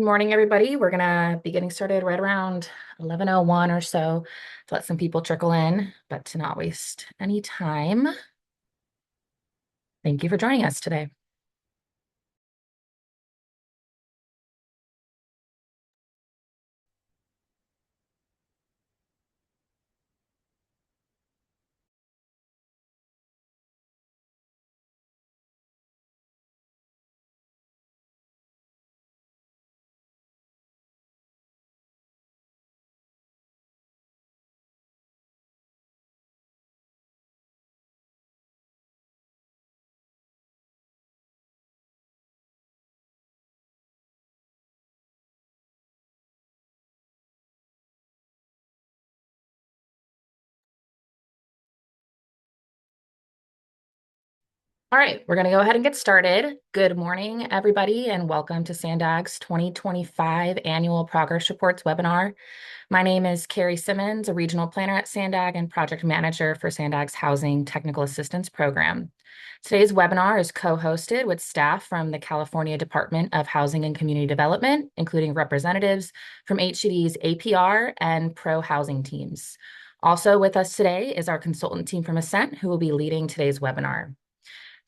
Good morning, everybody. We're going to be getting started right around 11:01 or so to let some people trickle in, but to not waste any time. Thank you for joining us today. All right, we're going to go ahead and get started. Good morning, everybody, and welcome to SANDAG's 2025 Annual Progress Reports webinar. My name is Carrie Simmons, a regional planner at SANDAG and project manager for SANDAG's Housing Technical Assistance Program. Today's webinar is co-hosted with staff from the California Department of Housing and Community Development, including representatives from HCD's APR and Prohousing teams. Also with us today is our consultant team from Ascent, who will be leading today's webinar.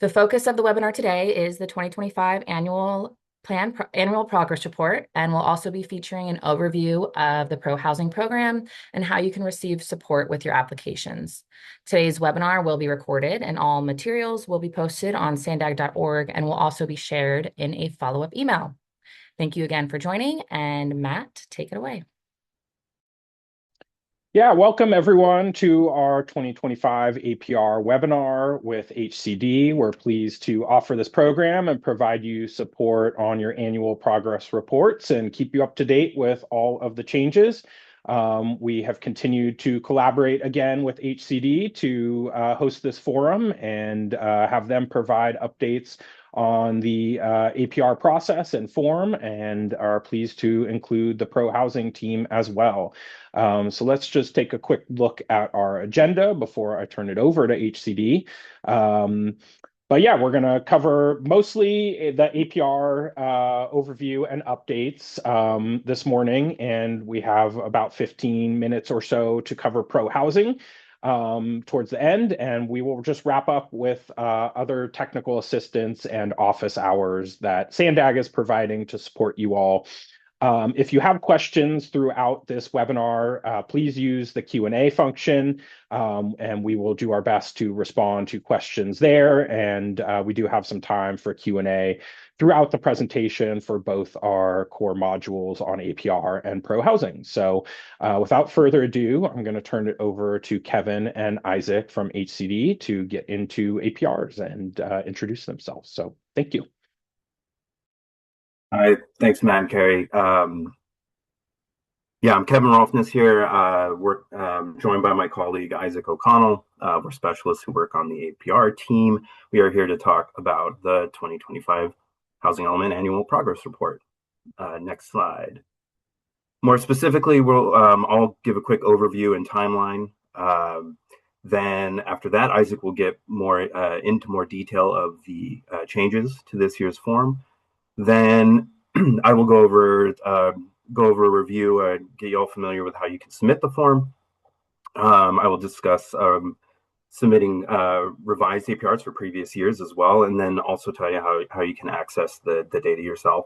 The focus of the webinar today is the 2025 Annual Progress Report, and we'll also be featuring an overview of the Prohousing program and how you can receive support with your applications. Today's webinar will be recorded, and all materials will be posted on sandag.org and will also be shared in a follow-up email. Thank you again for joining, and Matt, take it away. Yeah, welcome everyone to our 2025 APR webinar with HCD. We're pleased to offer this program and provide you support on your annual progress reports and keep you up to date with all of the changes. We have continued to collaborate again with HCD to host this forum and have them provide updates on the APR process and form, and are pleased to include the Prohousing team as well. So let's just take a quick look at our agenda before I turn it over to HCD. But yeah, we're going to cover mostly the APR overview and updates this morning, and we have about 15 minutes or so to cover Prohousing towards the end, and we will just wrap up with other technical assistance and office hours that SANDAG is providing to support you all. If you have questions throughout this webinar, please use the Q&A function, and we will do our best to respond to questions there. And we do have some time for Q&A throughout the presentation for both our core modules on APR and Prohousing. So without further ado, I'm going to turn it over to Kevin and Isaac from HCD to get into APRs and introduce themselves. So thank you. Hi, thanks, Matt and Carrie. Yeah, I'm Kevin Rolfness here. We're joined by my colleague, Isaac O'Connell. We're specialists who work on the APR team. We are here to talk about the 2025 Housing Element Annual Progress Report. Next slide. More specifically, I'll give a quick overview and timeline. Then after that, Isaac will get more into more detail of the changes to this year's form. Then I will go over a review and get you all familiar with how you can submit the form. I will discuss submitting revised APRs for previous years as well, and then also tell you how you can access the data yourself.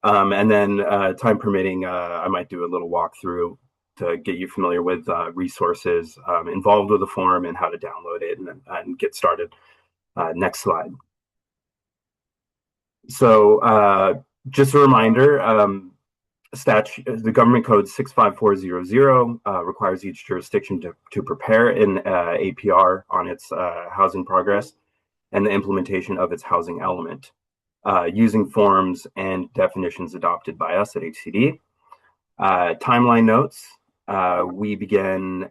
And then time permitting, I might do a little walkthrough to get you familiar with resources involved with the form and how to download it and get started. Next slide. So just a reminder, the government code 65400 requires each jurisdiction to prepare an APR on its housing progress and the implementation of its housing element using forms and definitions adopted by us at HCD. Timeline notes, we began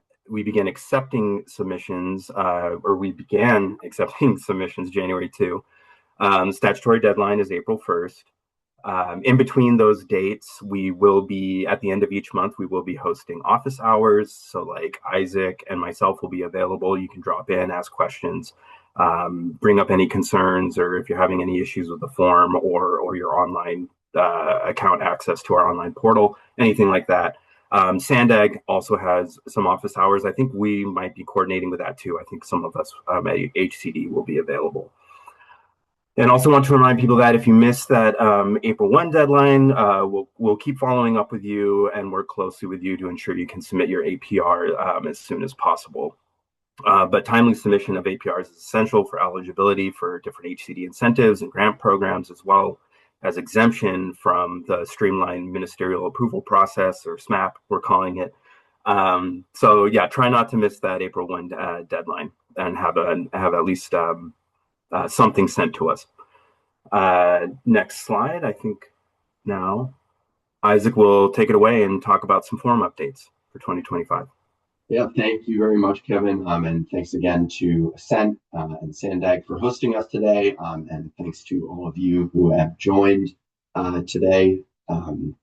accepting submissions, or we began accepting submissions January 2. Statutory deadline is April 1st. In between those dates, we will be, at the end of each month, we will be hosting office hours. So like Isaac and myself will be available. You can drop in, ask questions, bring up any concerns, or if you're having any issues with the form or your online account access to our online portal, anything like that. SANDAG also has some office hours. I think we might be coordinating with that too. I think some of us at HCD will be available. And also want to remind people that if you missed that April 1 deadline, we'll keep following up with you and work closely with you to ensure you can submit your APR as soon as possible. But timely submission of APRs is essential for eligibility for different HCD incentives and grant programs, as well as exemption from the streamlined ministerial approval process, or SMAP, we're calling it. So yeah, try not to miss that April 1 deadline and have at least something sent to us. Next slide. I think now Isaac will take it away and talk about some form updates for 2025. Yeah, thank you very much, Kevin. And thanks again to Ascent and SANDAG for hosting us today. And thanks to all of you who have joined today. I'm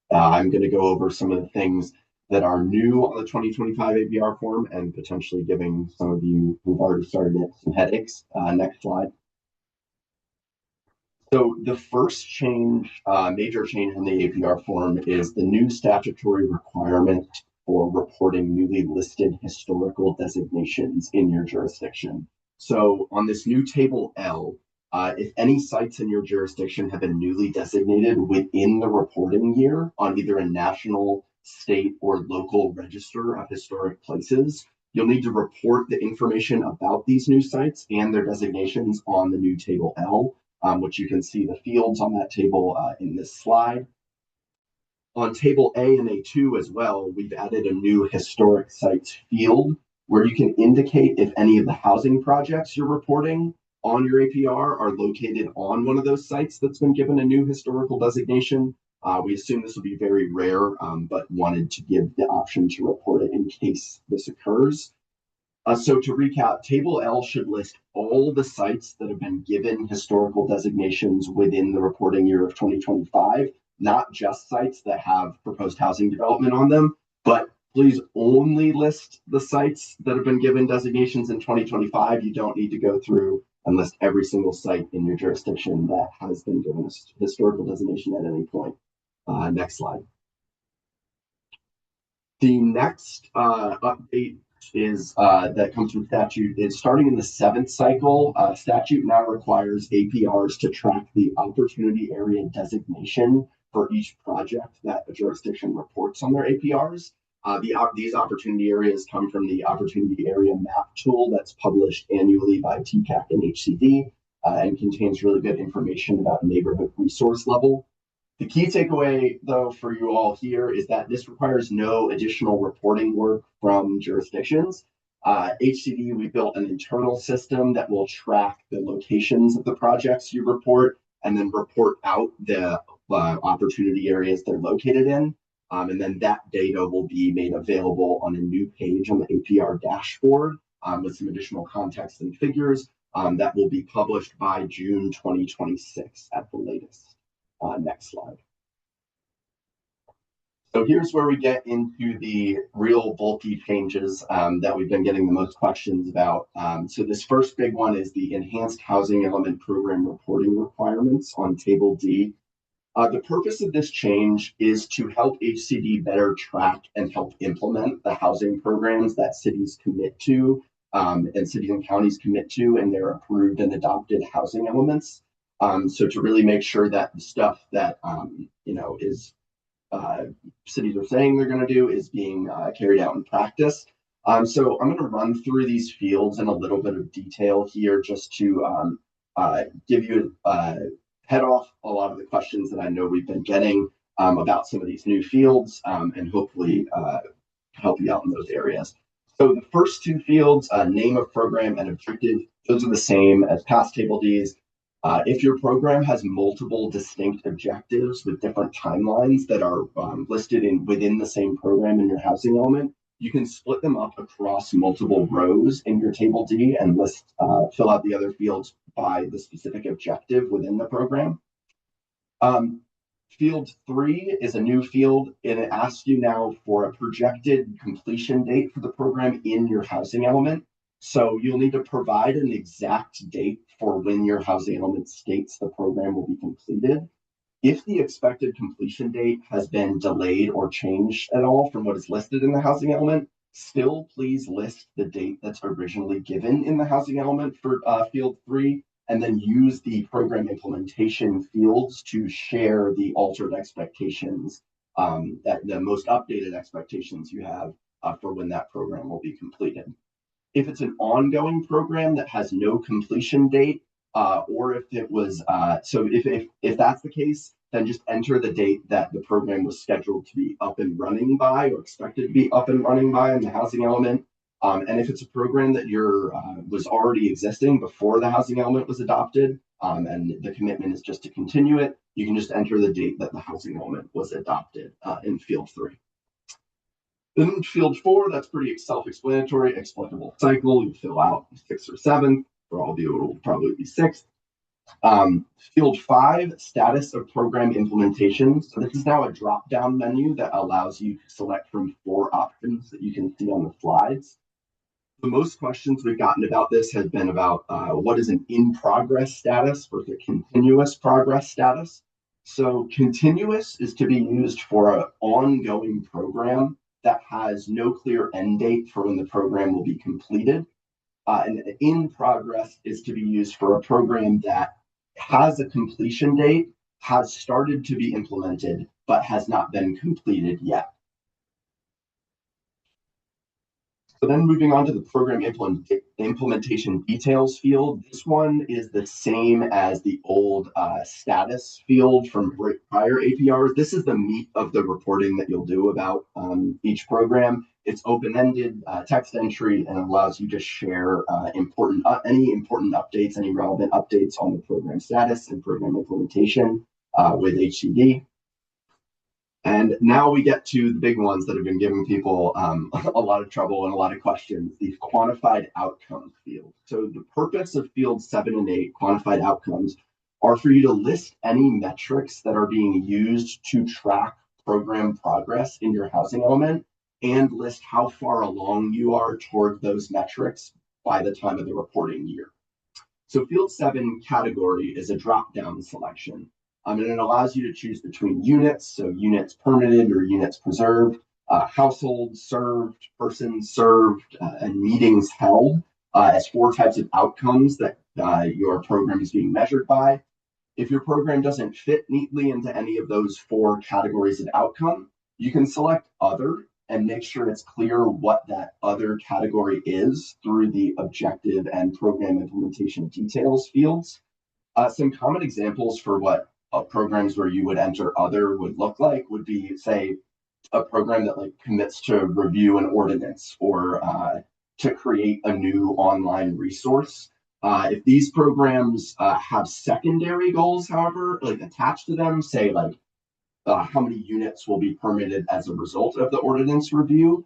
going to go over some of the things that are new on the 2025 APR form and potentially giving some of you who've already started it some headaches. Next slide. So the first change, major change in the APR form is the new statutory requirement for reporting newly listed historical designations in your jurisdiction. So on this new table L, if any sites in your jurisdiction have been newly designated within the reporting year on either a national, state, or local register of historic places, you'll need to report the information about these new sites and their designations on the new table L, which you can see the fields on that table in this slide. On table A and A2 as well, we've added a new historic sites field where you can indicate if any of the housing projects you're reporting on your APR are located on one of those sites that's been given a new historical designation. We assume this will be very rare, but wanted to give the option to report it in case this occurs. So to recap, table L should list all the sites that have been given historical designations within the reporting year of 2025. Not just sites that have proposed housing development on them, but please only list the sites that have been given designations in 2025. You don't need to go through and list every single site in your jurisdiction that has been given a historical designation at any point. Next slide. The next update is that comes from statute is starting in the 7th cycle. Statute now requires APRs to track the opportunity area designation for each project that a jurisdiction reports on their APRs. These opportunity areas come from the opportunity area map tool that's published annually by TCAC and HCD and contains really good information about neighborhood resource level. The key takeaway, though, for you all here is that this requires no additional reporting work from jurisdictions. HCD, we built an internal system that will track the locations of the projects you report and then report out the opportunity areas they're located in. And then that data will be made available on a new page on the APR dashboard with some additional context and figures that will be published by June 2026 at the latest. Next slide. So here's where we get into the real bulky changes that we've been getting the most questions about. So this first big one is the enhanced housing element program reporting requirements on table D. The purpose of this change is to help HCD better track and help implement the housing programs that cities commit to and cities and counties commit to in their approved and adopted housing elements. So to really make sure that the stuff that is cities are saying they're going to do is being carried out in practice. So I'm going to run through these fields in a little bit of detail here just to give you head off a lot of the questions that I know we've been getting about some of these new fields and hopefully help you out in those areas. So the first two fields, name of program and objective, those are the same as past table Ds. If your program has multiple distinct objectives with different timelines that are listed within the same program in your housing element, you can split them up across multiple rows in your table D and fill out the other fields by the specific objective within the program. Field 3 is a new field, and it asks you now for a projected completion date for the program in your housing element. So you'll need to provide an exact date for when your housing element states the program will be completed. If the expected completion date has been delayed or changed at all from what is listed in the housing element, still please list the date that's originally given in the housing element for field 3, and then use the program implementation fields to share the altered expectations, that the most updated expectations you have for when that program will be completed. If it's an ongoing program that has no completion date, or if it was, so if that's the case, then just enter the date that the program was scheduled to be up and running by, or expected to be up and running by in the housing element. And if it's a program that was already existing before the housing element was adopted, and the commitment is just to continue it, you can just enter the date that the housing element was adopted in field 3. In field 4, that's pretty self-explanatory. Explicable cycle, you fill out 6th or 7th. For all of you, it will probably be 6th. Field 5, status of program implementation. So this is now a drop-down menu that allows you to select from 4 options that you can see on the slides. The most questions we've gotten about this has been about what is an in-progress status versus a continuous progress status. So continuous is to be used for an ongoing program that has no clear end date for when the program will be completed. And in progress is to be used for a program that has a completion date, has started to be implemented, but has not been completed yet. So then moving on to the program implementation details field. This one is the same as the old status field from prior APRs. This is the meat of the reporting that you'll do about each program. It's open-ended text entry and allows you to share any important updates, any relevant updates on the program status and program implementation with HCD. And now we get to the big ones that have been giving people a lot of trouble and a lot of questions, the quantified outcomes field. So the purpose of fields 7 and 8, quantified outcomes, are for you to list any metrics that are being used to track program progress in your housing element, and list how far along you are toward those metrics by the time of the reporting year. So field 7 category is a drop-down selection. And it allows you to choose between units, so units permitted or units preserved, households served, persons served, and meetings held as 4 types of outcomes that your program is being measured by. If your program doesn't fit neatly into any of those 4 categories of outcome, you can select other and make sure it's clear what that other category is through the objective and program implementation details fields. Some common examples for what programs where you would enter other would look like would be, say, a program that commits to review an ordinance or to create a new online resource. If these programs have secondary goals, however, attached to them, say how many units will be permitted as a result of the ordinance review,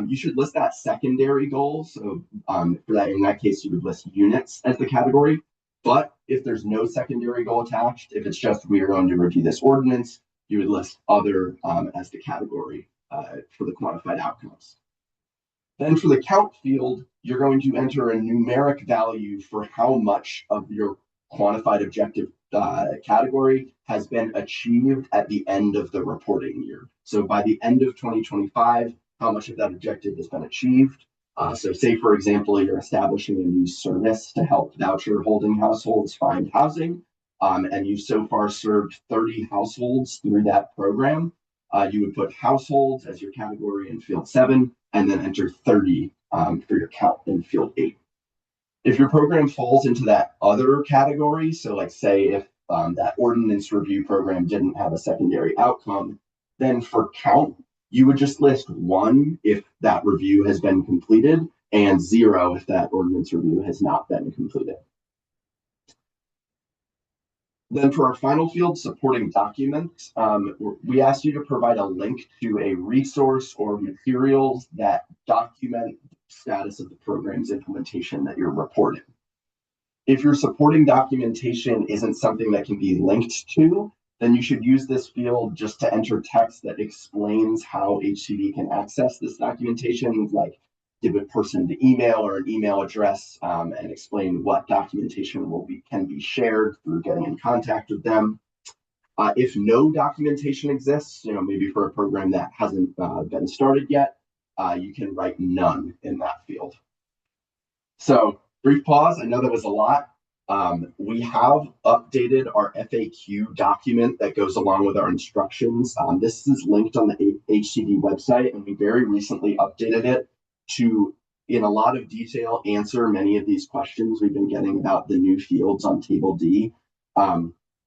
you should list that secondary goal. So for that, in that case, you would list units as the category. But if there's no secondary goal attached, if it's just we are going to review this ordinance, you would list other as the category for the quantified outcomes. Then for the count field, you're going to enter a numeric value for how much of your quantified objective category has been achieved at the end of the reporting year. So by the end of 2025, how much of that objective has been achieved. So say, for example, you're establishing a new service to help voucher holding households find housing, and you've so far served 30 households through that program. You would put households as your category in field 7, and then enter 30 for your count in field 8. If your program falls into that other category, so say if that ordinance review program didn't have a secondary outcome, then for count, you would just list 1 if that review has been completed and 0 if that ordinance review has not been completed. Then for our final field, supporting documents, we asked you to provide a link to a resource or materials that document the status of the program's implementation that you're reporting. If your supporting documentation isn't something that can be linked to, then you should use this field just to enter text that explains how HCD can access this documentation, like give a person the email or an email address, and explain what documentation can be shared through getting in contact with them. If no documentation exists, maybe for a program that hasn't been started yet, you can write none in that field. So brief pause. I know that was a lot. We have updated our FAQ document that goes along with our instructions. This is linked on the HCD website, and we very recently updated it to, in a lot of detail, answer many of these questions we've been getting about the new fields on Table D.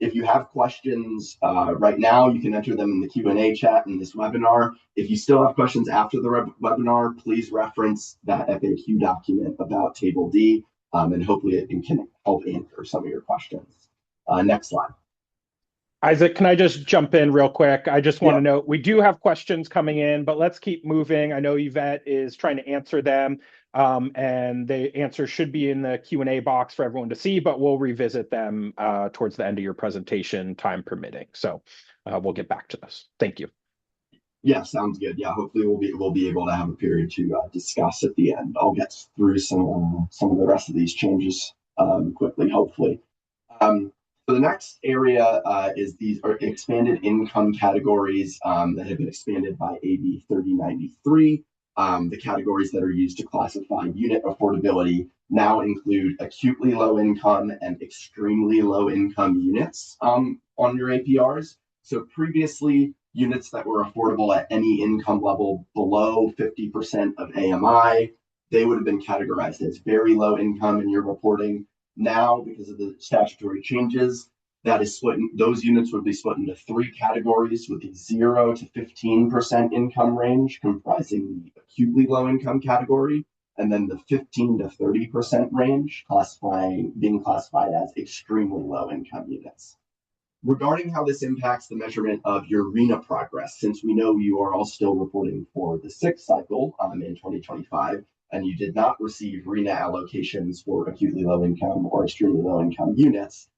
If you have questions right now, you can enter them in the Q&A chat in this webinar. If you still have questions after the webinar, please reference that FAQ document about Table D, and hopefully it can help answer some of your questions. Next slide. Isaac, can I just jump in real quick? I just want to note, we do have questions coming in, but let's keep moving. I know Yvette is trying to answer them, and the answer should be in the Q&A box for everyone to see, but we'll revisit them towards the end of your presentation, time permitting. So we'll get back to this. Thank you. Yeah, sounds good. Yeah, hopefully we'll be able to have a period to discuss at the end. I'll get through some of the rest of these changes quickly, hopefully. So the next area is these are expanded income categories that have been expanded by AB 3093. The categories that are used to classify unit affordability now include acutely low income and extremely low income units on your APRs. So previously, units that were affordable at any income level below 50% of AMI, they would have been categorized as very low income in your reporting. Now, because of the statutory changes, that is split. Those units would be split into three categories, with the 0 to 15% income range comprising the acutely low income category, and then the 15 to 30% range being classified as extremely low income units. Regarding how this impacts the measurement of your RENA progress, since we know you are all still reporting for the sixth cycle in 2025, and you did not receive RENA allocations for acutely low income or extremely low income units,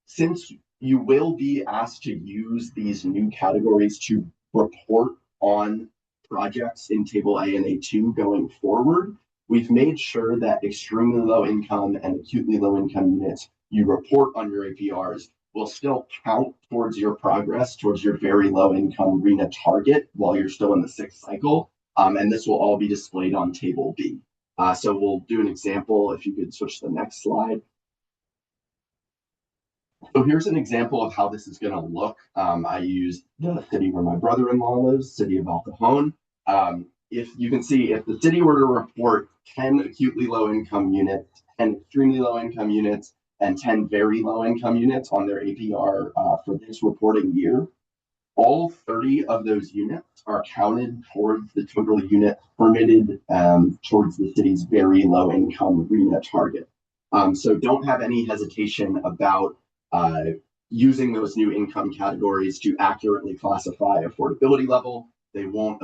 since you will be asked to use these new categories to report on projects in Table A and A2 going forward, we've made sure that extremely low income and acutely low income units you report on your APRs will still count towards your progress, towards your very low income RENA target while you're still in the sixth cycle. And this will all be displayed on Table B. So we'll do an example. If you could switch to the next slide. So here's an example of how this is going to look. I used the city where my brother-in-law lives, city of El Cajon. If you can see, if the city were to report 10 acutely low income units, 10 extremely low income units, and 10 very low income units on their APR for this reporting year, all 30 of those units are counted towards the total unit permitted towards the city's very low income RENA target. So don't have any hesitation about using those new income categories to accurately classify affordability level. They won't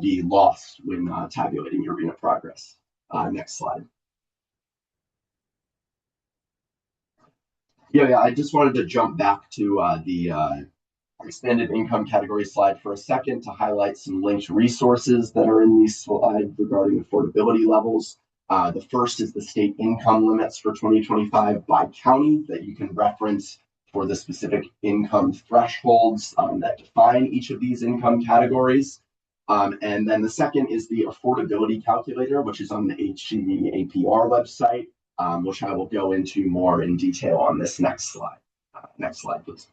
be lost when tabulating your RENA progress. Next slide. Yeah, I just wanted to jump back to the expanded income category slide for a second to highlight some linked resources that are in these slides regarding affordability levels. The first is the state income limits for 2025 by county that you can reference for the specific income thresholds that define each of these income categories. And then the second is the affordability calculator, which is on the HCD APR website, which I will go into more in detail on this next slide. Next slide, please.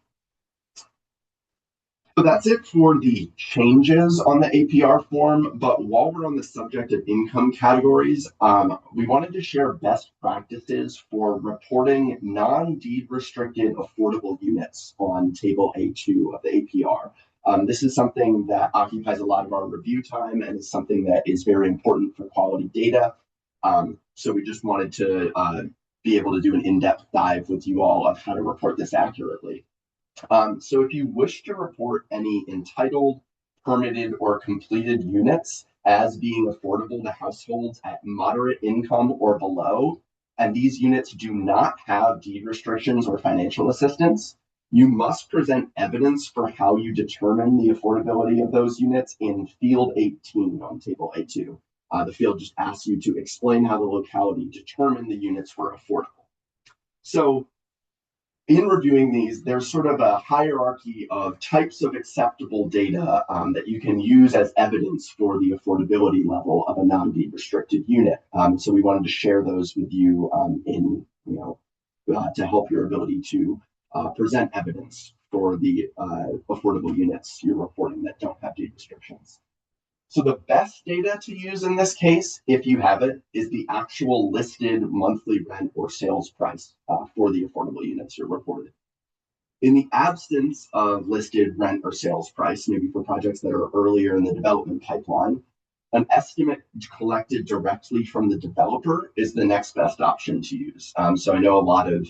So that's it for the changes on the APR form. But while we're on the subject of income categories, we wanted to share best practices for reporting non-deed restricted affordable units on Table A2 of the APR. This is something that occupies a lot of our review time and is something that is very important for quality data. So we just wanted to be able to do an in-depth dive with you all of how to report this accurately. So if you wish to report any entitled, permitted, or completed units as being affordable to households at moderate income or below, and these units do not have deed restrictions or financial assistance, you must present evidence for how you determine the affordability of those units in Field 18 on Table A2. The field just asks you to explain how the locality determined the units were affordable. So in reviewing these, there's sort of a hierarchy of types of acceptable data that you can use as evidence for the affordability level of a non-deed restricted unit. So we wanted to share those with you to help your ability to present evidence for the affordable units you're reporting that don't have deed restrictions. So the best data to use in this case, if you have it, is the actual listed monthly rent or sales price for the affordable units you're reporting. In the absence of listed rent or sales price, maybe for projects that are earlier in the development pipeline, an estimate collected directly from the developer is the next best option to use. So I know a lot of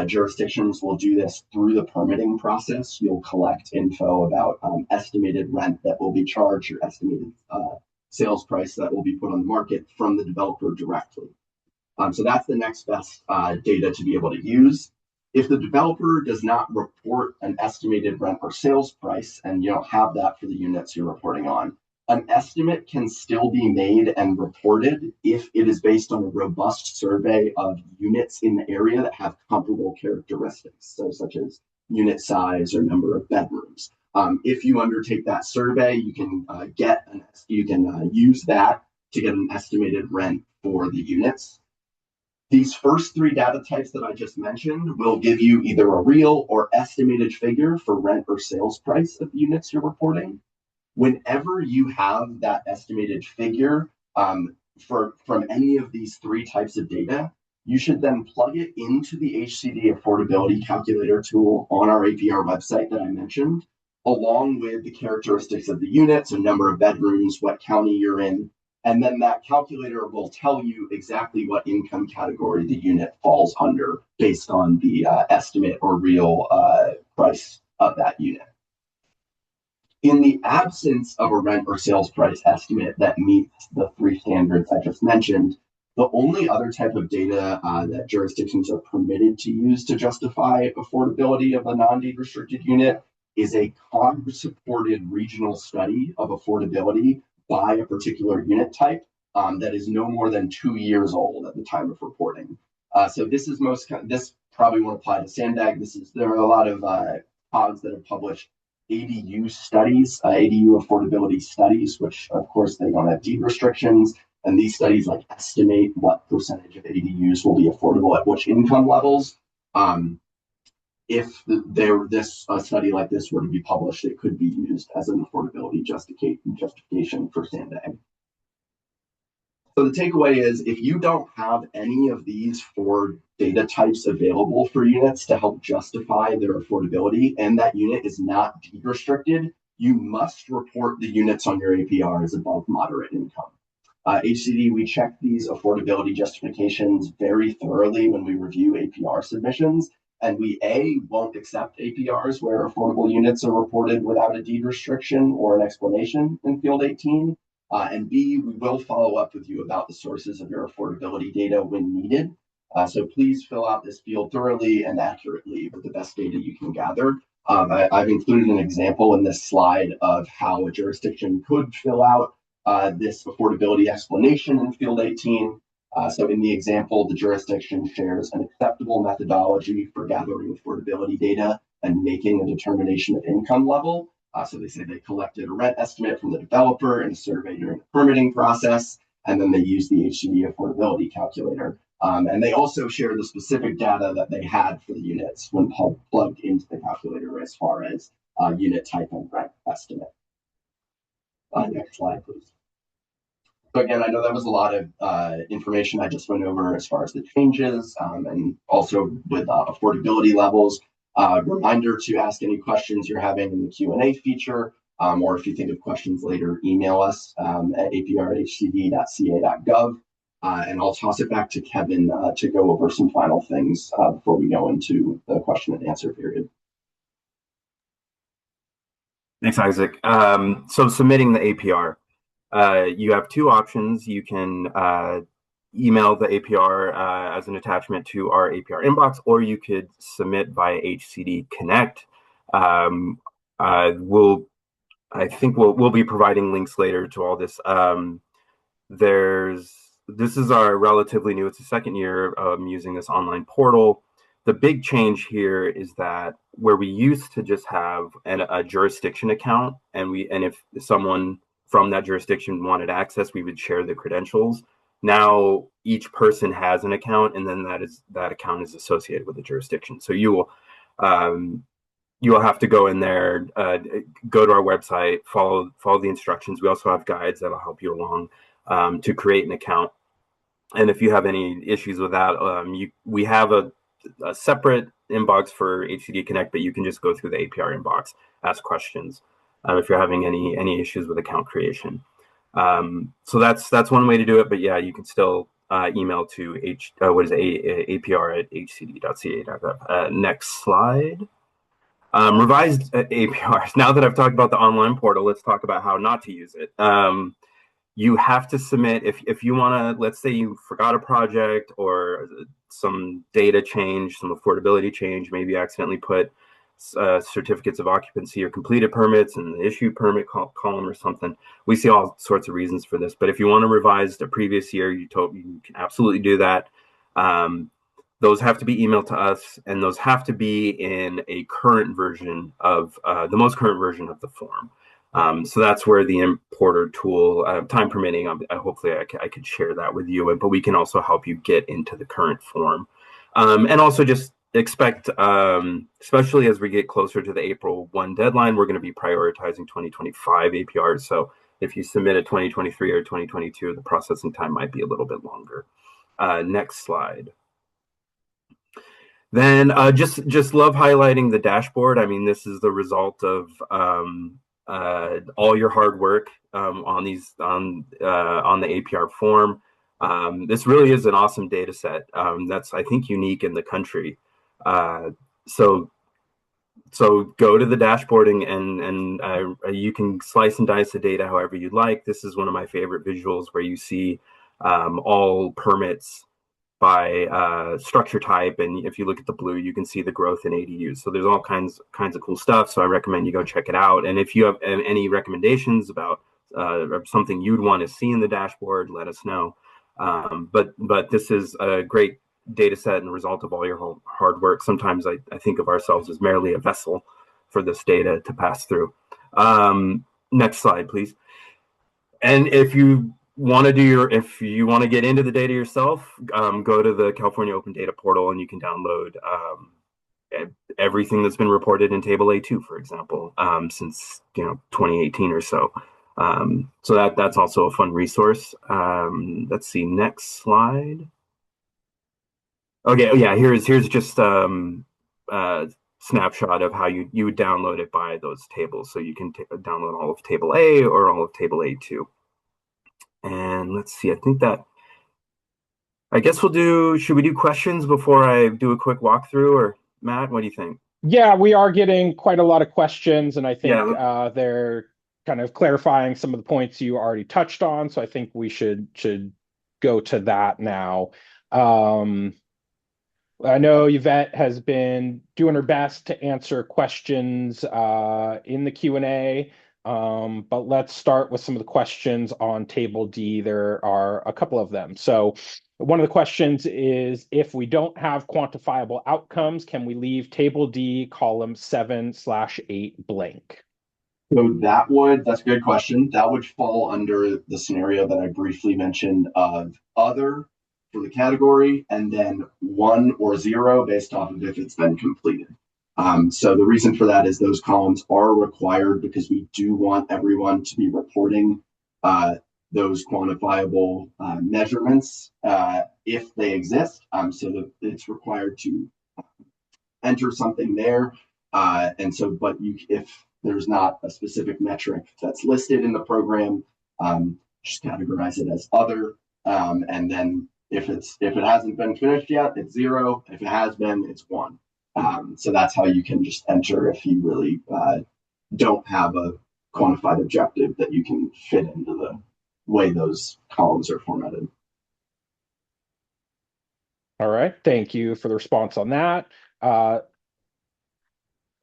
jurisdictions will do this through the permitting process. You'll collect info about estimated rent that will be charged or estimated sales price that will be put on the market from the developer directly. So that's the next best data to be able to use. If the developer does not report an estimated rent or sales price, and you don't have that for the units you're reporting on, an estimate can still be made and reported if it is based on a robust survey of units in the area that have comparable characteristics, so such as unit size or number of bedrooms. If you undertake that survey, you can use that to get an estimated rent for the units. These first three data types that I just mentioned will give you either a real or estimated figure for rent or sales price of the units you're reporting. Whenever you have that estimated figure from any of these three types of data, you should then plug it into the HCD affordability calculator tool on our APR website that I mentioned, along with the characteristics of the unit, so number of bedrooms, what county you're in, and then that calculator will tell you exactly what income category the unit falls under based on the estimate or real price of that unit. In the absence of a rent or sales price estimate that meets the three standards I just mentioned, the only other type of data that jurisdictions are permitted to use to justify affordability of a non-deed restricted unit is a COG-supported regional study of affordability by a particular unit type that is no more than 2 years old at the time of reporting. So this probably won't apply to SANDAG. There are a lot of COGs that have published ADU studies, ADU affordability studies, which of course they don't have deed restrictions. And these studies estimate what percentage of ADUs will be affordable at which income levels. If a study like this were to be published, it could be used as an affordability justification for SANDAG. So the takeaway is, if you don't have any of these four data types available for units to help justify their affordability, and that unit is not deed restricted, you must report the units on your APR as above moderate income. HCD, we check these affordability justifications very thoroughly when we review APR submissions, and we won't accept APRs where affordable units are reported without a deed restriction or an explanation in Field 18. And B, we will follow up with you about the sources of your affordability data when needed. So please fill out this field thoroughly and accurately with the best data you can gather. I've included an example in this slide of how a jurisdiction could fill out this affordability explanation in Field 18. So in the example, the jurisdiction shares an acceptable methodology for gathering affordability data and making a determination of income level. So they say they collected a rent estimate from the developer and a survey during the permitting process, and then they use the HCD affordability calculator. And they also share the specific data that they had for the units when plugged into the calculator as far as unit type and rent estimate. Next slide, please. So again, I know that was a lot of information I just went over as far as the changes and also with affordability levels. Reminder to ask any questions you're having in the Q&A feature, or if you think of questions later, email us at aprhcd.ca.gov. And I'll toss it back to Kevin to go over some final things before we go into the question and answer period. Thanks, Isaac. So submitting the APR, you have two options. You can email the APR as an attachment to our APR inbox, or you could submit via HCD Connect. We'll be providing links later to all this. This is our relatively new, it's the second year of using this online portal. The big change here is that where we used to just have a jurisdiction account, and if someone from that jurisdiction wanted access, we would share the credentials. Now each person has an account, and then that account is associated with the jurisdiction. So you will have to go in there, go to our website, follow the instructions. We also have guides that'll help you along to create an account. And if you have any issues with that, we have a separate inbox for HCD Connect, but you can just go through the APR inbox, ask questions if you're having any issues with account creation. So that's one way to do it. But yeah, you can still email to apr@hcd.ca.gov. Next slide. Revised APRs. Now that I've talked about the online portal, let's talk about how not to use it. You have to submit, if you want to, let's say you forgot a project or some data change, some affordability change, maybe you accidentally put certificates of occupancy or completed permits in the issue permit column or something. We see all sorts of reasons for this, but if you want to revise the previous year, you can absolutely do that. Those have to be emailed to us, and those have to be in a current version of the most current version of the form. So that's where the importer tool, time permitting, hopefully I could share that with you, but we can also help you get into the current form. And also just expect, especially as we get closer to the April 1 deadline, we're going to be prioritizing 2025 APRs. So if you submit a 2023 or 2022, the processing time might be a little bit longer. Next slide. Then just love highlighting the dashboard. I mean, this is the result of all your hard work on the APR form. This really is an awesome data set that's, I think, unique in the country. So go to the dashboard and you can slice and dice the data however you'd like. This is one of my favorite visuals where you see all permits by structure type, and if you look at the blue, you can see the growth in ADUs. So there's all kinds of cool stuff. So I recommend you go check it out. And if you have any recommendations about something you'd want to see in the dashboard, let us know. But this is a great data set and result of all your hard work. Sometimes I think of ourselves as merely a vessel for this data to pass through. Next slide, please. And if you want to get into the data yourself, go to the California Open Data Portal, and you can download everything that's been reported in Table A2, for example, since 2018 or so. So that's also a fun resource. Let's see, next slide. Okay, yeah, here's just a snapshot of how you would download it by those tables. So you can download all of Table A or all of Table A2. And let's see, I guess should we do questions before I do a quick walkthrough, or Matt, what do you think? Yeah, we are getting quite a lot of questions, and I think they're kind of clarifying some of the points you already touched on. So I think we should go to that now. I know Yvette has been doing her best to answer questions in the Q&A. But let's start with some of the questions on Table D. There are a couple of them. So one of the questions is, if we don't have quantifiable outcomes, can we leave Table D column 7/8 blank? So that's a good question. That would fall under the scenario that I briefly mentioned of other for the category, and then 1 or 0 based off of if it's been completed. So the reason for that is those columns are required because we do want everyone to be reporting those quantifiable measurements if they exist. So that it's required to enter something there. And so, but if there's not a specific metric that's listed in the program, just categorize it as other. And then if it hasn't been finished yet, it's 0. If it has been, it's 1. So that's how you can just enter if you really don't have a quantified objective that you can fit into the way those columns are formatted. All right, thank you for the response on that.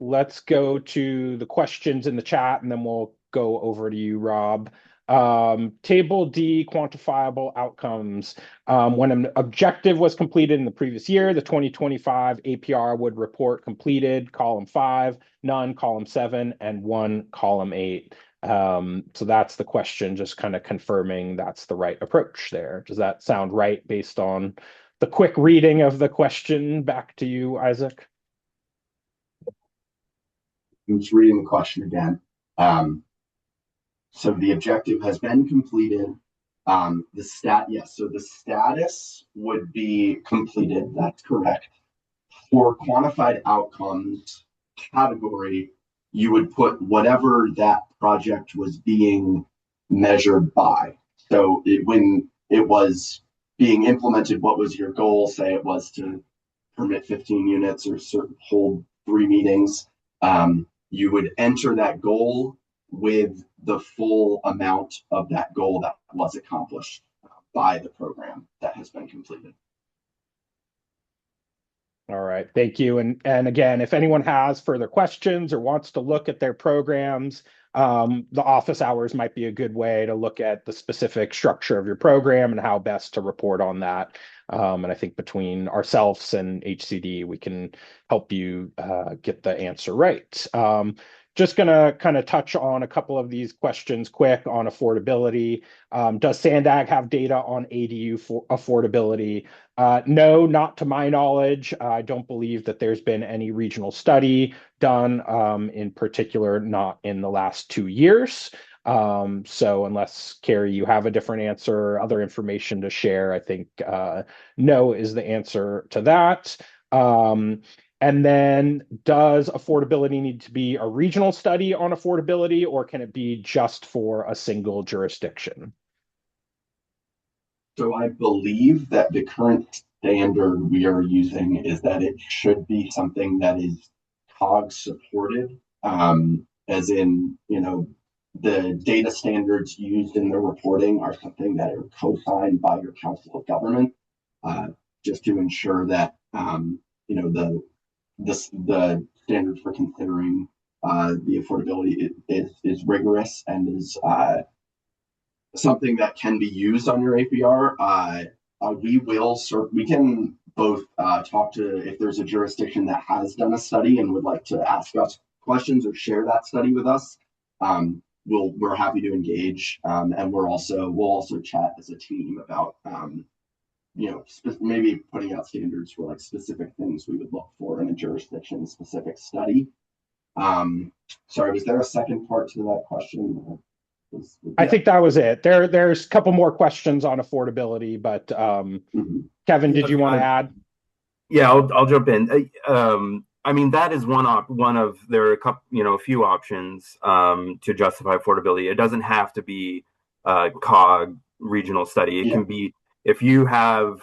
Let's go to the questions in the chat, and then we'll go over to you, Rob. Table D, quantifiable outcomes. When an objective was completed in the previous year, the 2025 APR would report completed, column 5, none, column 7, and 1, column 8. So that's the question, just kind of confirming that's the right approach there. Does that sound right based on the quick reading of the question? Back to you, Isaac. I'm just reading the question again. So the objective has been completed. So the status would be completed. That's correct. For quantified outcomes category, you would put whatever that project was being measured by. So when it was being implemented, what was your goal? Say it was to permit 15 units or hold 3 meetings. You would enter that goal with the full amount of that goal that was accomplished by the program that has been completed. All right, thank you. And again, if anyone has further questions or wants to look at their programs, the office hours might be a good way to look at the specific structure of your program and how best to report on that. And I think between ourselves and HCD, we can help you get the answer right. Just going to kind of touch on a couple of these questions quick on affordability. Does SANDAG have data on ADU for affordability? No, not to my knowledge. I don't believe that there's been any regional study done, in particular, not in the last 2 years. So unless, Carrie, you have a different answer or other information to share, I think no is the answer to that. And then does affordability need to be a regional study on affordability, or can it be just for a single jurisdiction? So I believe that the current standard we are using is that it should be something that is COG supported, as in, the data standards used in the reporting are something that are co-signed by your Council of Government, just to ensure that, the standard for considering the affordability is rigorous and is something that can be used on your APR. We can both talk to, if there's a jurisdiction that has done a study and would like to ask us questions or share that study with us. We're happy to engage, and we'll also chat as a team about maybe putting out standards for like specific things we would look for in a jurisdiction specific study. Sorry, was there a second part to that question? I think that was it. There's a couple more questions on affordability, but Kevin, did you want to add? Yeah, I'll jump in. I mean, that is one of, there are a few options to justify affordability. It doesn't have to be a COG regional study. It can be, if you have,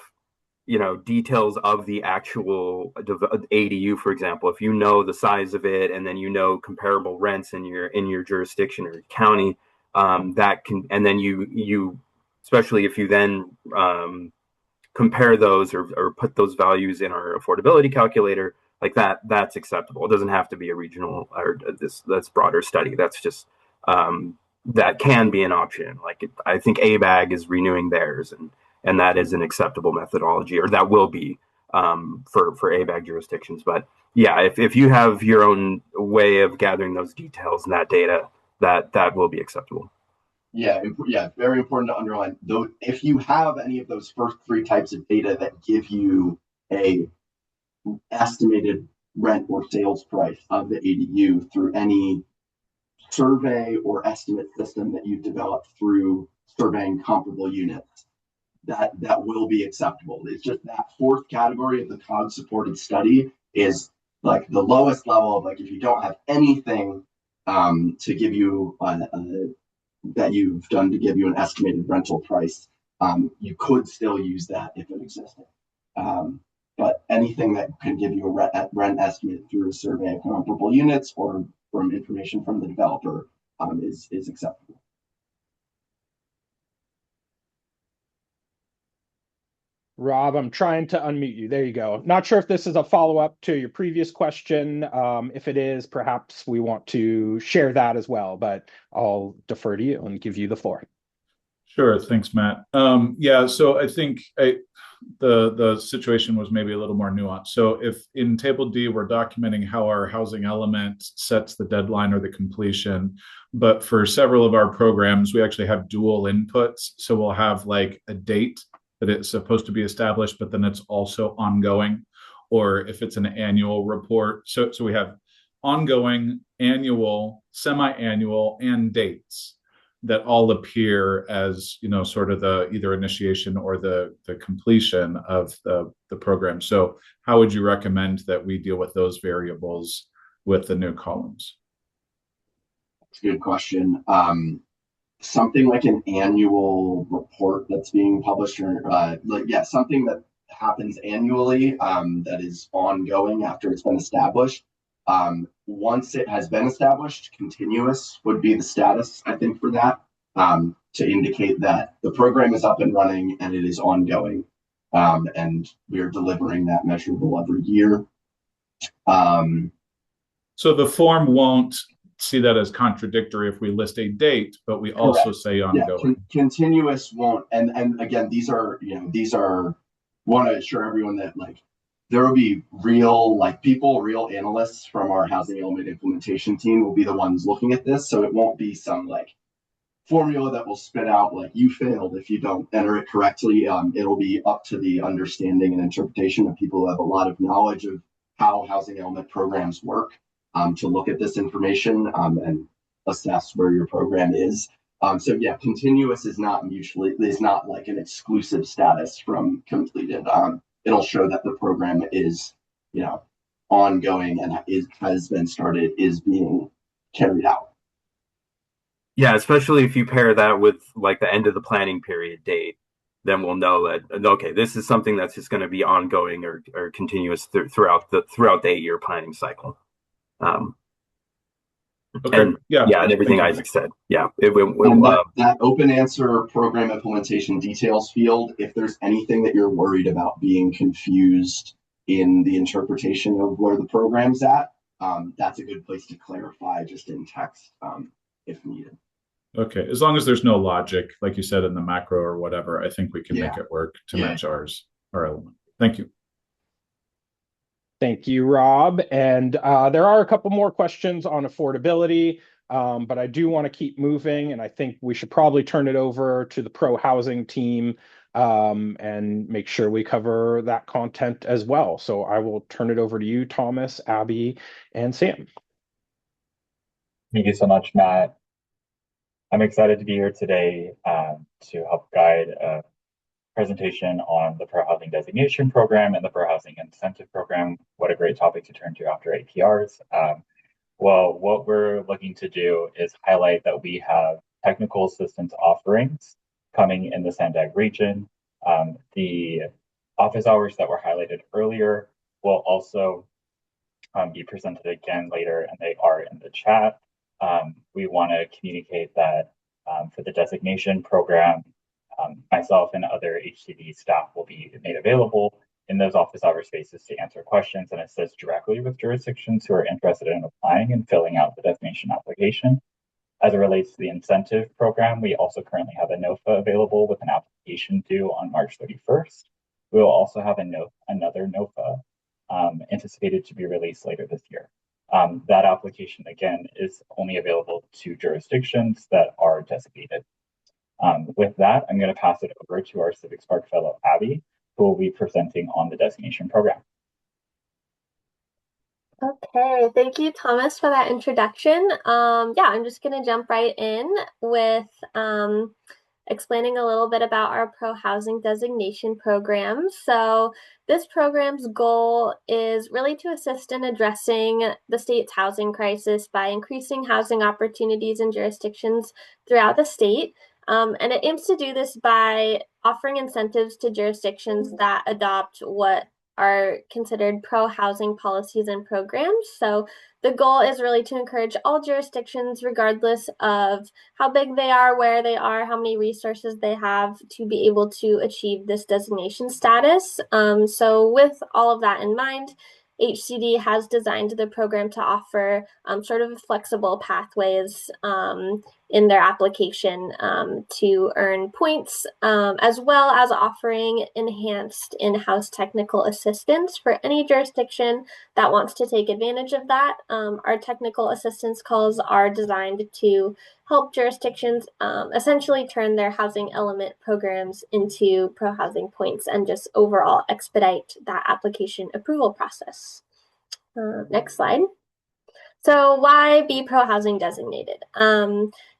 details of the actual ADU, for example, if you know the size of it and then comparable rents in your jurisdiction or county, that can, and then you especially if you then compare those or put those values in our affordability calculator, like that's acceptable. It doesn't have to be a regional or that's broader study. That's just that can be an option. Like I think ABAG is renewing theirs, and that is an acceptable methodology, or that will be for ABAG jurisdictions. But yeah, if you have your own way of gathering those details and that data, that will be acceptable. Yeah, very important to underline. Though, if you have any of those first 3 types of data that give you a estimated rent or sales price of the ADU through any survey or estimate system that you've developed through surveying comparable units, that will be acceptable. It's just that 4th category of the COG supported study is like the lowest level of, like, if you don't have anything to give you that you've done to give you an estimated rental price, you could still use that if it existed. But anything that can give you a rent estimate through a survey of comparable units or from information from the developer is acceptable. Rob, I'm trying to unmute you. There you go. Not sure if this is a follow-up to your previous question. If it is, perhaps we want to share that as well, but I'll defer to you and give you the floor. Sure. Thanks, Matt. Yeah, so I think the situation was maybe a little more nuanced. So if in Table D, we're documenting how our housing element sets the deadline or the completion, but for several of our programs, we actually have dual inputs. So we'll have like a date that it's supposed to be established, but then it's also ongoing, or if it's an annual report. So we have ongoing, annual, semi-annual, and dates that all appear as, you know, sort of the either initiation or the completion of the program. So how would you recommend that we deal with those variables with the new columns? That's a good question. Something like an annual report that's being published, or something that happens annually, that is ongoing after it's been established. Once it has been established, continuous would be the status, I think, for that, to indicate that the program is up and running and it is ongoing, and we are delivering that measurable every year. So the form won't see that as contradictory if we list a date, but we also Correct. say ongoing. Yeah, continuous won't, and again, these are want to assure everyone that there will be real real analysts from our housing element implementation team will be the ones looking at this. So it won't be some formula that will spit out you failed if you don't enter it correctly. It'll be up to the understanding and interpretation of people who have a lot of knowledge of how housing element programs work, to look at this information, and assess where your program is. So yeah, continuous is not like an exclusive status from completed. It'll show that the program is, ongoing and has been started, is being carried out. Yeah, especially if you pair that with the end of the planning period date, then we'll know that, okay, this is something that's just going to be ongoing or continuous throughout the 8-year planning cycle. Okay. And and everything Isaac said. Yeah. That open answer program implementation details field, if there's anything that you're worried about being confused in the interpretation of where the program's at, that's a good place to clarify just in text, if needed. Okay. As long as there's no logic, like you said, in the macro or whatever, I think we can make it work to match our element. Thank you. Thank you, Rob. And there are a couple more questions on affordability, but I do want to keep moving, and I think we should probably turn it over to the Prohousing team, and make sure we cover that content as well. So I will turn it over to you, Thomas, Abby, and Sam. Thank you so much, Matt. I'm excited to be here today to help guide a presentation on the Prohousing Designation Program and the Prohousing Incentive Program. What a great topic to turn to after APRs. Well, what we're looking to do is highlight that we have technical assistance offerings coming in the SANDAG region. The office hours that were highlighted earlier will also be presented again later, and they are in the chat. We want to communicate that for the designation program, myself and other HCD staff will be made available in those office hour spaces to answer questions and assist directly with jurisdictions who are interested in applying and filling out the designation application. As it relates to the incentive program, we also currently have a NOFA available with an application due on March 31st. We will also have another NOFA anticipated to be released later this year. That application, again, is only available to jurisdictions that are designated. With that, I'm going to pass it over to our Civic Spark Fellow, Abby, who will be presenting on the designation program. Okay, thank you, Thomas, for that introduction. I'm just going to jump right in with explaining a little bit about our Prohousing Designation Program. So this program's goal is really to assist in addressing the state's housing crisis by increasing housing opportunities in jurisdictions throughout the state. And it aims to do this by offering incentives to jurisdictions that adopt what are considered pro-housing policies and programs. So the goal is really to encourage all jurisdictions, regardless of how big they are, where they are, how many resources they have, to be able to achieve this designation status. So with all of that in mind, HCD has designed the program to offer sort of flexible pathways in their application to earn points, as well as offering enhanced in-house technical assistance for any jurisdiction that wants to take advantage of that. Our technical assistance calls are designed to help jurisdictions essentially turn their housing element programs into pro-housing points and just overall expedite that application approval process. Next slide. So why be pro-housing designated?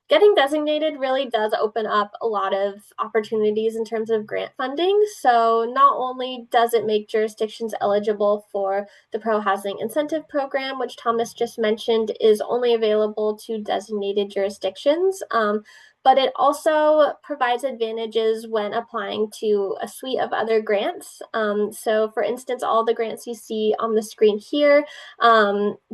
Getting designated really does open up a lot of opportunities in terms of grant funding. So not only does it make jurisdictions eligible for the Pro-Housing Incentive Program, which Thomas just mentioned is only available to designated jurisdictions, but it also provides advantages when applying to a suite of other grants. So for instance, all the grants you see on the screen here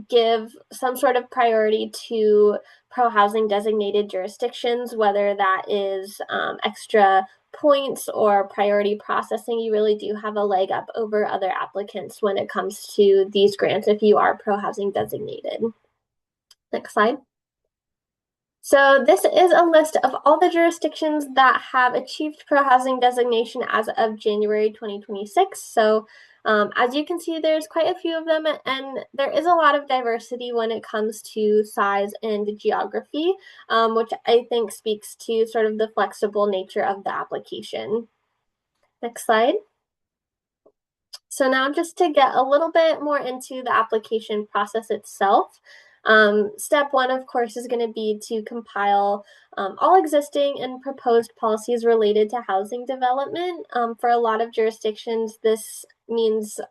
give some sort of priority to pro-housing designated jurisdictions, whether that is extra points or priority processing. You really do have a leg up over other applicants when it comes to these grants if you are pro-housing designated. Next slide. So this is a list of all the jurisdictions that have achieved pro-housing designation as of January 2026. So as you can see, there's quite a few of them, and there is a lot of diversity when it comes to size and geography, which I think speaks to sort of the flexible nature of the application. Next slide. So now just to get a little bit more into the application process itself. Step one, of course, is going to be to compile all existing and proposed policies related to housing development. For a lot of jurisdictions, this means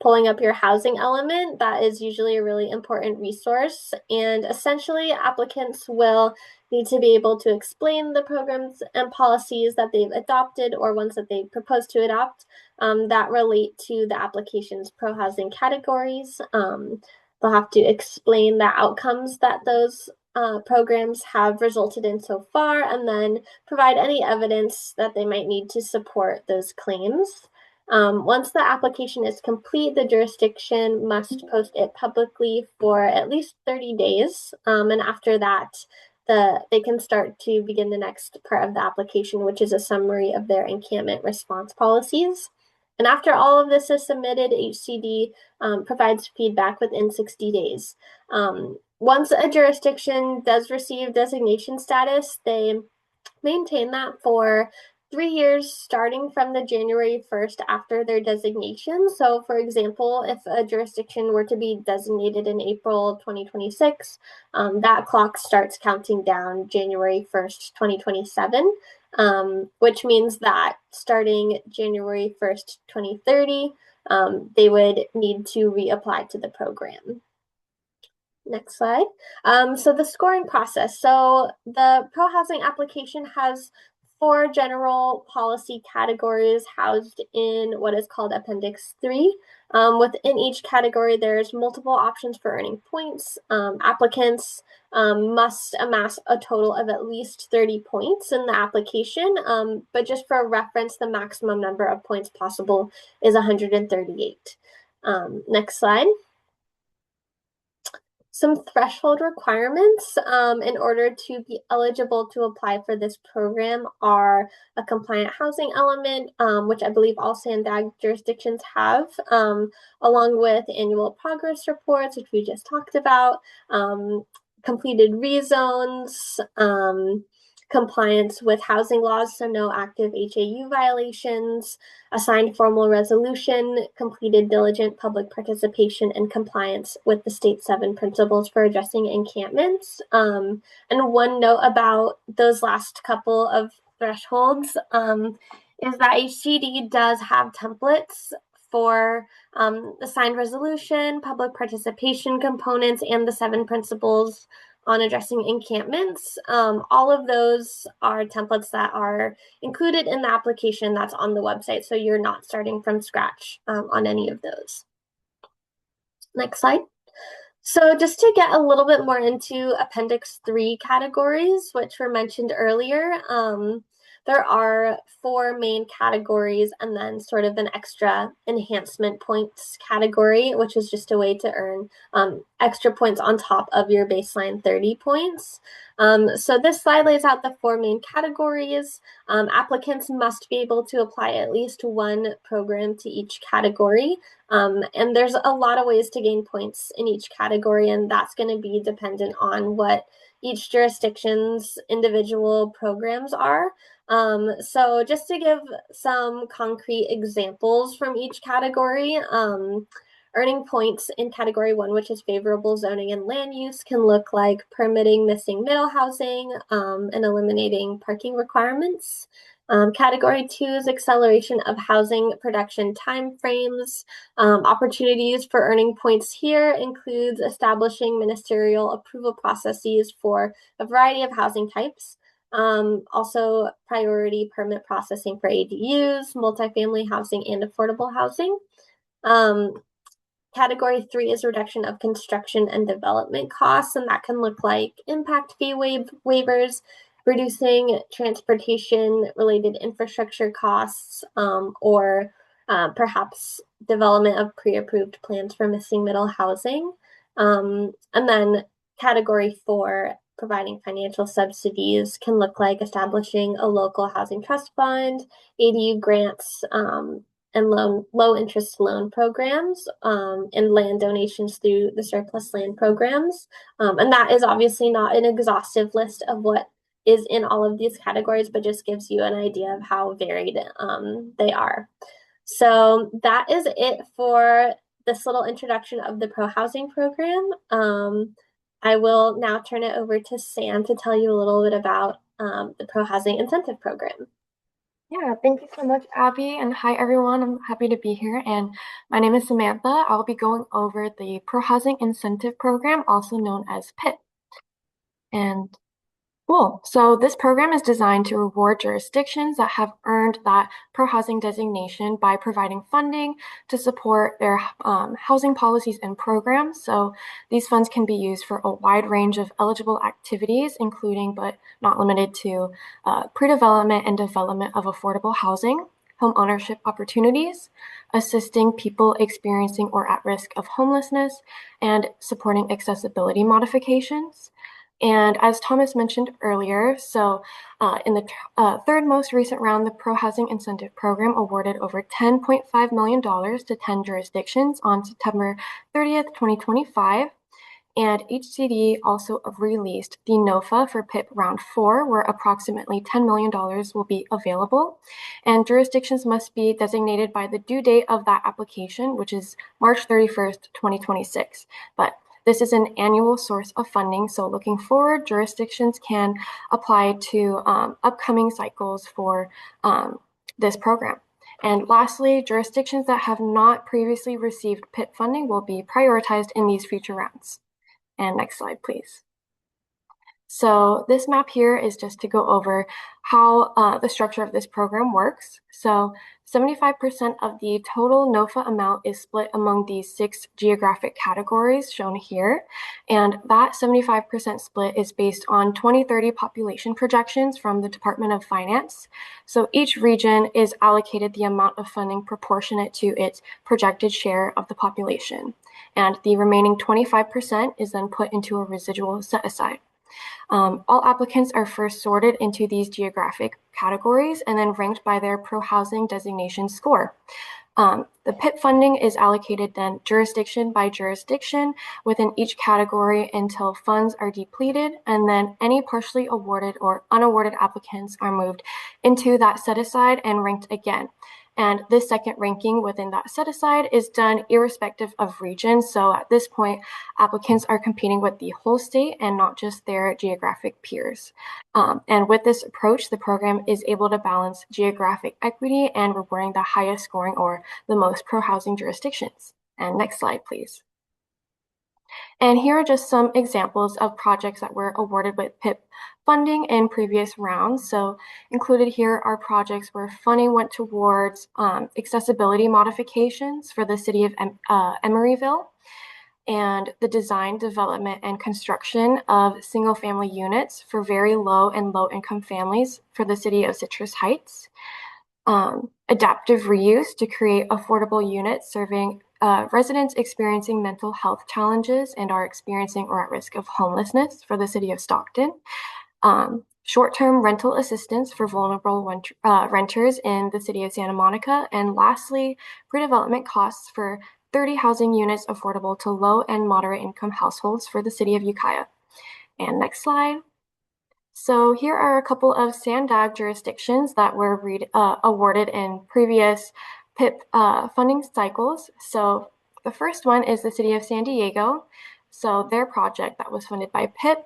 pulling up your housing element. That is usually a really important resource. And essentially, applicants will need to be able to explain the programs and policies that they've adopted or ones that they propose to adopt that relate to the application's pro-housing categories. They'll have to explain the outcomes that those programs have resulted in so far, and then provide any evidence that they might need to support those claims. Once the application is complete, the jurisdiction must post it publicly for at least 30 days. And after that, they can start to begin the next part of the application, which is a summary of their encampment response policies. And after all of this is submitted, HCD provides feedback within 60 days. Once a jurisdiction does receive designation status, they maintain that for 3 years, starting from the January 1st after their designation. So for example, if a jurisdiction were to be designated in April 2026, that clock starts counting down January 1st, 2027. Which means that starting January 1st, 2030, they would need to reapply to the program. Next slide. So the scoring process. So the pro-housing application has 4 general policy categories housed in what is called Appendix 3. Within each category, there's multiple options for earning points. Applicants must amass a total of at least 30 points in the application, but just for reference, the maximum number of points possible is 138. Next slide. Some threshold requirements in order to be eligible to apply for this program are a compliant housing element, which I believe all SANDAG jurisdictions have, along with annual progress reports, which we just talked about, completed rezones, compliance with housing laws, so no active HAU violations, assigned formal resolution, completed diligent public participation, and compliance with the state 7 principles for addressing encampments. And one note about those last couple of thresholds is that HCD does have templates for assigned resolution, public participation components, and the 7 principles on addressing encampments. All of those are templates that are included in the application that's on the website, so you're not starting from scratch on any of those. Next slide. So just to get a little bit more into Appendix 3 categories, which were mentioned earlier, there are 4 main categories and then sort of an extra enhancement points category, which is just a way to earn extra points on top of your baseline 30 points. So this slide lays out the 4 main categories. Applicants must be able to apply at least one program to each category. And there's a lot of ways to gain points in each category, and that's going to be dependent on what each jurisdiction's individual programs are. So just to give some concrete examples from each category, earning points in category 1, which is favorable zoning and land use, can look like permitting missing middle housing and eliminating parking requirements. Category 2 is acceleration of housing production timeframes. Opportunities for earning points here includes establishing ministerial approval processes for a variety of housing types. Also priority permit processing for ADUs, multifamily housing, and affordable housing. Category 3 is reduction of construction and development costs, and that can look like impact fee waivers, reducing transportation-related infrastructure costs, or perhaps development of pre-approved plans for missing middle housing. And then category 4, providing financial subsidies, can look like establishing a local housing trust fund, ADU grants, and low interest loan programs, and land donations through the surplus land programs. And that is obviously not an exhaustive list of what is in all of these categories, but just gives you an idea of how varied they are. So that is it for this little introduction of the Prohousing program. I will now turn it over to Sam to tell you a little bit about the Prohousing incentive program. Yeah, thank you so much, Abby, and hi everyone. I'm happy to be here, and my name is Samantha. I'll be going over the Prohousing Incentive Program, also known as PIP. And cool. So this program is designed to reward jurisdictions that have earned that pro-housing designation by providing funding to support their housing policies and programs. So these funds can be used for a wide range of eligible activities, including but not limited to pre-development and development of affordable housing, home ownership opportunities, assisting people experiencing or at risk of homelessness, and supporting accessibility modifications. And as Thomas mentioned earlier, so in the third most recent round, the Pro-Housing Incentive Program awarded over $10.5 million to 10 jurisdictions on September 30th, 2025. And HCD also released the NOFA for PIP Round 4, where approximately $10 million will be available. And jurisdictions must be designated by the due date of that application, which is March 31st, 2026. But this is an annual source of funding, so looking forward, jurisdictions can apply to upcoming cycles for this program. And lastly, jurisdictions that have not previously received PIP funding will be prioritized in these future rounds. And next slide, please. So this map here is just to go over how the structure of this program works. So 75% of the total NOFA amount is split among these 6 geographic categories shown here. And that 75% split is based on 2030 population projections from the Department of Finance. So each region is allocated the amount of funding proportionate to its projected share of the population. And the remaining 25% is then put into a residual set aside. All applicants are first sorted into these geographic categories and then ranked by their pro-housing designation score. The PIP funding is allocated then jurisdiction by jurisdiction within each category until funds are depleted, and then any partially awarded or unawarded applicants are moved into that set aside and ranked again. And this second ranking within that set aside is done irrespective of region. So at this point, applicants are competing with the whole state and not just their geographic peers. And with this approach, the program is able to balance geographic equity and rewarding the highest scoring or the most pro-housing jurisdictions. And next slide, please. And here are just some examples of projects that were awarded with PIP funding in previous rounds. So included here are projects where funding went towards accessibility modifications for the city of Emeryville, and the design, development, and construction of single-family units for very low and low-income families for the city of Citrus Heights, adaptive reuse to create affordable units serving residents experiencing mental health challenges and are experiencing or at risk of homelessness for the city of Stockton. Short-term rental assistance for vulnerable renters in the city of Santa Monica. And lastly, pre-development costs for 30 housing units affordable to low and moderate income households for the city of Ukiah. And next slide. So here are a couple of SANDAG jurisdictions that were awarded in previous PIP funding cycles. So the first one is the city of San Diego. So their project that was funded by PIP,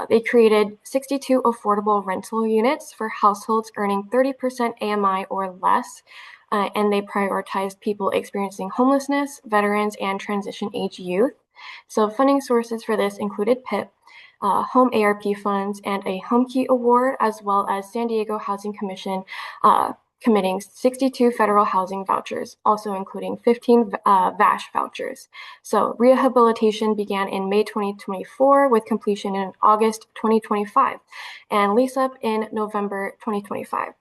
they created 62 affordable rental units for households earning 30% AMI or less, and they prioritized people experiencing homelessness, veterans, and transition age youth. So funding sources for this included PIP, home ARP funds, and a Home Key Award, as well as San Diego Housing Commission committing 62 federal housing vouchers, also including 15 VASH vouchers. So rehabilitation began in May 2024 with completion in August 2025 and lease up in November 2025.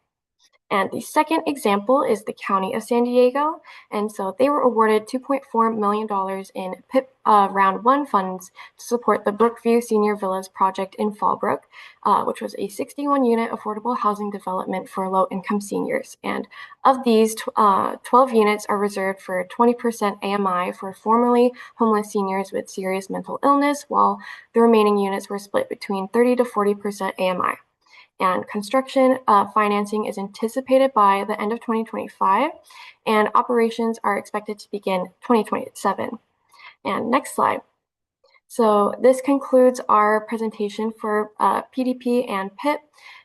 And the second example is the County of San Diego. And so they were awarded $2.4 million in PIP Round 1 funds to support the Brookview Senior Villas project in Fallbrook, which was a 61-unit affordable housing development for low-income seniors. And of these, 12 units are reserved for 20% AMI for formerly homeless seniors with serious mental illness, while the remaining units were split between 30 to 40% AMI. And construction financing is anticipated by the end of 2025, and operations are expected to begin 2027. And next slide. So this concludes our presentation for PDP and PIP.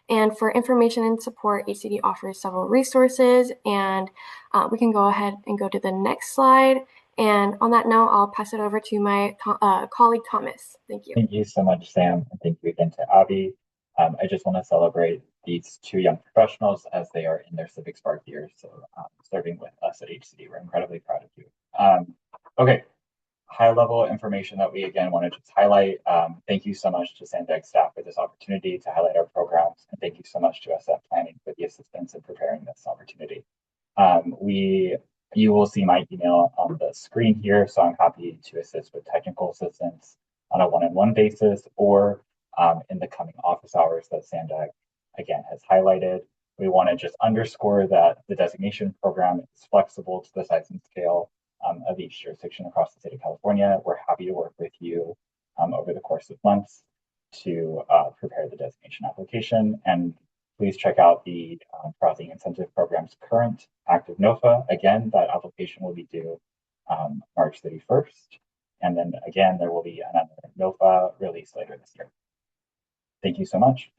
And for information and support, HCD offers several resources, and we can go ahead and go to the next slide. And on that note, I'll pass it over to my colleague, Thomas. Thank you. Thank you so much, Sam. And thank you again to Abby. I just want to celebrate these two young professionals as they are in their Civic Spark years. So serving with us at HCD, we're incredibly proud of you. Okay, high level information that we again want to just highlight. Thank you so much to SANDAG staff for this opportunity to highlight our programs. And thank you so much to SF Planning for the assistance in preparing this opportunity. You will see my email on the screen here. So I'm happy to assist with technical assistance on a one-on-one basis or in the coming office hours that SANDAG again has highlighted. We want to just underscore that the designation program is flexible to the size and scale of each jurisdiction across the state of California. We're happy to work with you over the course of months to prepare the designation application. And please check out the Prohousing Incentive Program's current active NOFA. Again, that application will be due March 31st. And then again, there will be another NOFA released later this year. Thank you so much.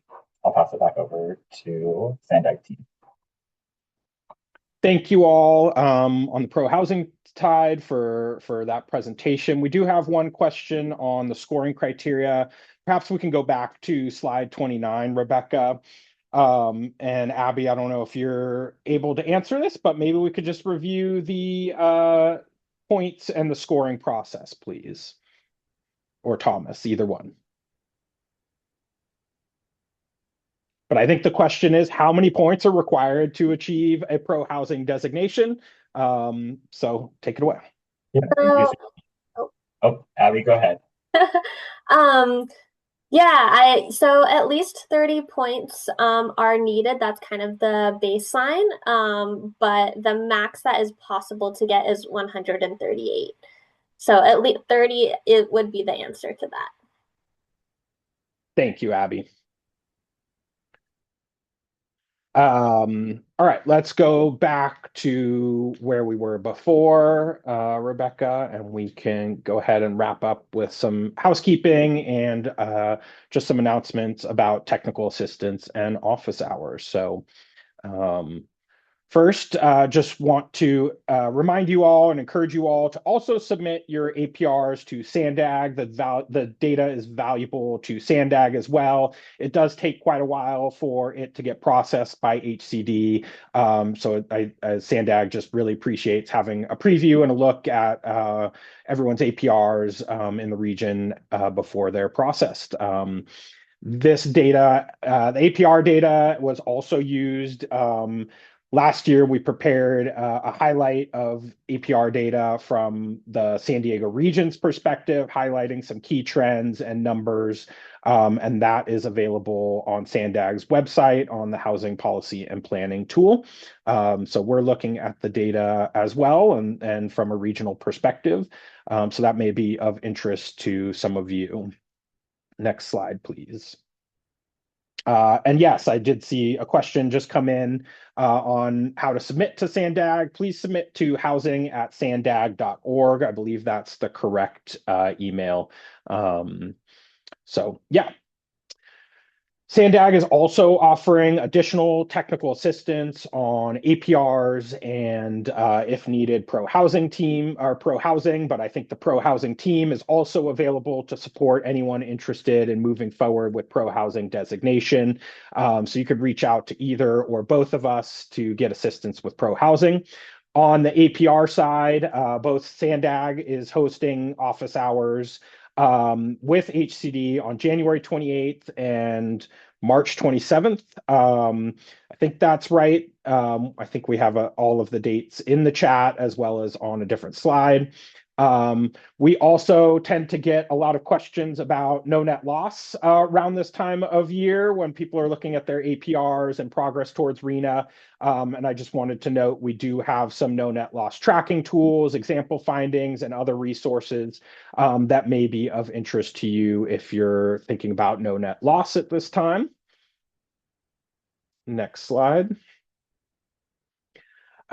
I'll pass it back over to SANDAG team. Thank you all on the pro housing side for that presentation. We do have one question on the scoring criteria. Perhaps we can go back to slide 29, Rebecca. And Abby, I don't know if you're able to answer this, but maybe we could just review the points and the scoring process, please. Or Thomas, either one. But I think the question is, how many points are required to achieve a pro housing designation? So take it away. Yeah, Abby, go ahead. So at least 30 points are needed. That's kind of the baseline. But the max that is possible to get is 138. So at least 30, it would be the answer to that. Thank you, Abby. All right, let's go back to where we were before, Rebecca, and we can go ahead and wrap up with some housekeeping and just some announcements about technical assistance and office hours. So first, just want to remind you all and encourage you all to also submit your APRs to SANDAG. The data is valuable to SANDAG as well. It does take quite a while for it to get processed by HCD. So SANDAG just really appreciates having a preview and a look at everyone's APRs in the region before they're processed. This data, the APR data was also used Last year, we prepared a highlight of APR data from the San Diego region's perspective, highlighting some key trends and numbers, and that is available on SANDAG's website on the Housing Policy and Planning tool. So we're looking at the data as well and from a regional perspective. So that may be of interest to some of you. Next slide, please. And yes, I did see a question just come in on how to submit to SANDAG. Please submit to housing@sandag.org. I believe that's the correct email. So yeah. SANDAG is also offering additional technical assistance on APRs and, if needed, Prohousing team or Prohousing, but I think the Prohousing team is also available to support anyone interested in moving forward with Prohousing designation. So you could reach out to either or both of us to get assistance with Prohousing. On the APR side, both SANDAG is hosting office hours with HCD on January 28th and March 27th. I think that's right. I think we have all of the dates in the chat as well as on a different slide. We also tend to get a lot of questions about no net loss around this time of year when people are looking at their APRs and progress towards RENA. And I just wanted to note we do have some no net loss tracking tools, example findings, and other resources that may be of interest to you if you're thinking about no net loss at this time. Next slide.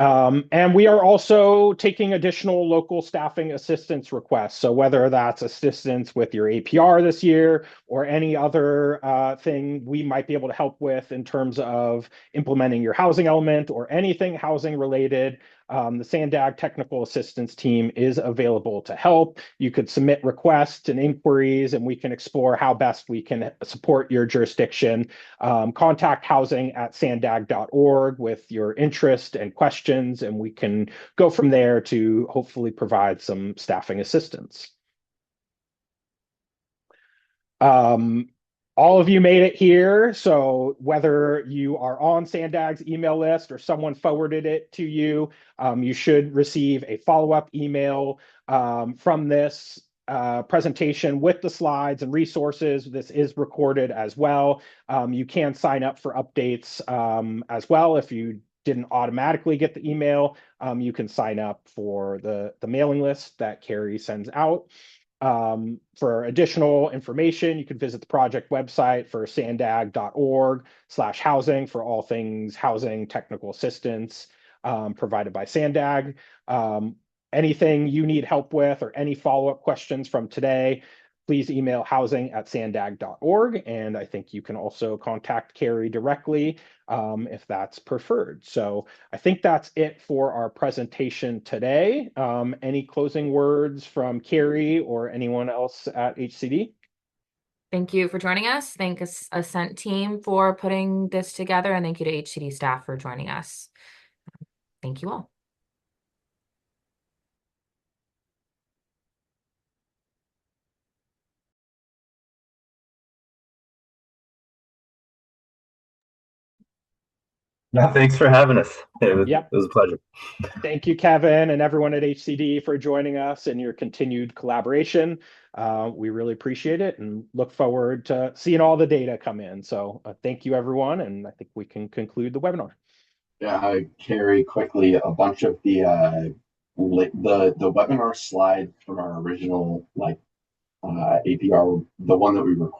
And we are also taking additional local staffing assistance requests. So whether that's assistance with your APR this year or any other thing we might be able to help with in terms of implementing your housing element or anything housing related, the SANDAG technical assistance team is available to help. You could submit requests and inquiries, and we can explore how best we can support your jurisdiction. Contact housing@sandag.org with your interest and questions, and we can go from there to hopefully provide some staffing assistance. All of you made it here, so whether you are on SANDAG's email list or someone forwarded it to you, you should receive a follow-up email from this presentation with the slides and resources. This is recorded as well. You can sign up for updates as well. If you didn't automatically get the email, you can sign up for the mailing list that Carrie sends out. For additional information, you can visit the project website for sandag.org/housing for all things housing technical assistance provided by SANDAG. Anything you need help with or any follow-up questions from today, please email housing@sandag.org. And I think you can also contact Carrie directly if that's preferred. So I think that's it for our presentation today. Any closing words from Carrie or anyone else at HCD? Thank you for joining us. Thank Ascent team for putting this together, and thank you to HCD staff for joining us. Thank you all. No, thanks for having us. It was a pleasure. Thank you, Kevin, and everyone at HCD for joining us and your continued collaboration. We really appreciate it and look forward to seeing all the data come in. So thank you, everyone, and I think we can conclude the webinar. Yeah, Carrie, quickly, a bunch of the webinar slide from our original APR, the one that we recorded.